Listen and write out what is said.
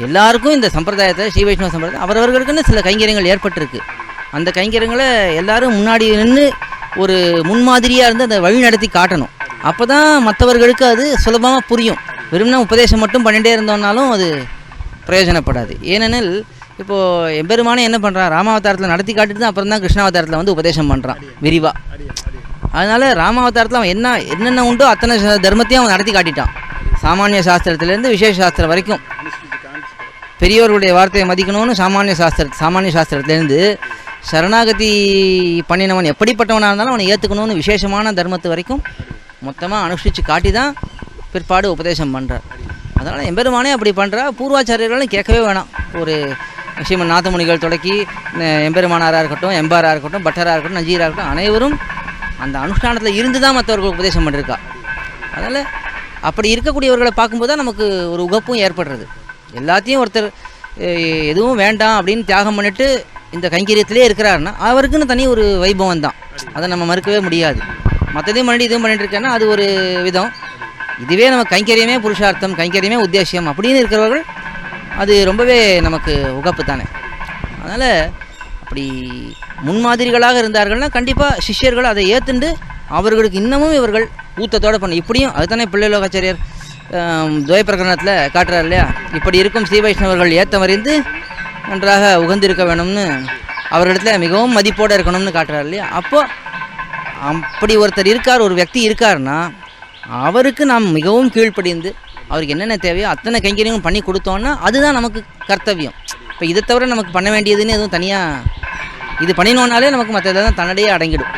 எல்லாருக்கும் இந்த சம்பிரதாயத்தை ஸ்ரீ வைஷ்ணவ சம்பிரதாயம் அவரவர்களுக்குன்னு சில கைங்கரியங்கள் ஏற்பட்டிருக்கு. அந்த கைங்கரியங்களை எல்லாரும் முன்னாடி நின்று ஒரு முன்மாதிரியாக இருந்து அதை வழி நடத்தி காட்டணும். அப்போ தான் மற்றவர்களுக்கு அது சுலபமாக புரியும். வெறும்னா உபதேசம் மட்டும் பண்ணிகிட்டே இருந்தோம்னாலும் அது பிரயோஜனப்படாது. ஏனெனில் இப்போது எம்பெருமானே என்ன பண்ணுறான், ராமாவதாரத்தில் நடத்தி காட்டிட்டு தான் அப்புறம் தான் கிருஷ்ணாவதாரத்தில் வந்து உபதேசம் பண்ணுறான் விரிவாக. அதனால் ராமாவதாரத்தில் அவன் என்னென்ன உண்டோ அத்தனை தர்மத்தையும் அவன் நடத்தி காட்டிட்டான். சாமானிய சாஸ்திரத்துலேருந்து விசேஷ சாஸ்திரம் வரைக்கும் பெரியவர்களுடைய வார்த்தையை மதிக்கணும்னு சாமானிய சாஸ்திரத்துலேருந்து சரணாகதி பண்ணினவன் எப்படிப்பட்டவனாக இருந்தாலும் அவனை ஏற்றுக்கணும்னு விசேஷமான தர்மத்து வரைக்கும் மொத்தமாக அனுஷ்டித்து காட்டி தான் பிற்பாடு உபதேசம் பண்ணுறார். அதனால் எம்பெருமானே அப்படி பண்ணுறா. பூர்வாச்சாரியர்களும் கேட்கவே வேணாம். ஒரு ஸ்ரீமன் நாதமுனிகள் தொடக்கி எம்பெருமானாராக இருக்கட்டும், எம்பாராக இருக்கட்டும், பட்டராக இருக்கட்டும், நஞ்சீராக இருக்கட்டும், அனைவரும் அந்த அனுஷ்டானத்தில் இருந்து தான் மற்றவர்களுக்கு உபதேசம் பண்ணியிருக்கா. அதனால் அப்படி இருக்கக்கூடியவர்களை பார்க்கும்போது தான் நமக்கு ஒரு உகப்பும் ஏற்படுறது. எல்லாத்தையும் ஒருத்தர் எதுவும் வேண்டாம் அப்படின்னு தியாகம் பண்ணிவிட்டு இந்த கைங்கரியத்திலே இருக்கிறாருன்னா அவருக்குன்னு தனி ஒரு வைபவம் தான். அதை நம்ம மறுக்கவே முடியாது. மற்றதையும் பண்ணிட்டு இதுவும் பண்ணிட்டு இருக்கேன்னா அது ஒரு விதம். இதுவே நம்ம கைங்கரியமே புருஷார்த்தம், கைங்கரியமே உத்தேசியம் அப்படின்னு இருக்கிறவர்கள் அது ரொம்பவே நமக்கு உகப்பு தானே. அதனால் அப்படி முன்மாதிரிகளாக இருந்தார்கள்னால் கண்டிப்பாக சிஷ்யர்கள் அதை ஏற்றுண்டு அவர்களுக்கு இன்னமும் இவர்கள் ஊத்தத்தோடு பண்ணணும். இப்படியும் அதுதானே பிள்ளைலோகாச்சாரியர் துவய பிரகரணத்தில் காட்டுறார் இல்லையா, இப்படி இருக்கும் ஸ்ரீ வைஷ்ணவர்கள் ஏற்றமறிந்து நன்றாக உகந்திருக்க வேணும்னு அவர்களிடத்தில் மிகவும் மதிப்போடு இருக்கணும்னு காட்டுறார் இல்லையா. அப்போது அப்படி ஒருத்தர் இருக்கார், ஒரு व्यक्ति இருக்காருன்னா அவருக்கு நாம் மிகவும் கீழ்ப்படிந்து அவருக்கு என்னென்ன தேவையோ அத்தனை கைங்கரியங்களும் பண்ணி கொடுத்தோன்னா அதுதான் நமக்கு கர்த்தவியம். இப்போ இதை தவிர நமக்கு பண்ண வேண்டியதுன்னு எதுவும் தனியாக இது பண்ணினோன்னாலே நமக்கு மற்ற தான் தன்னடையே அடங்கிடும்.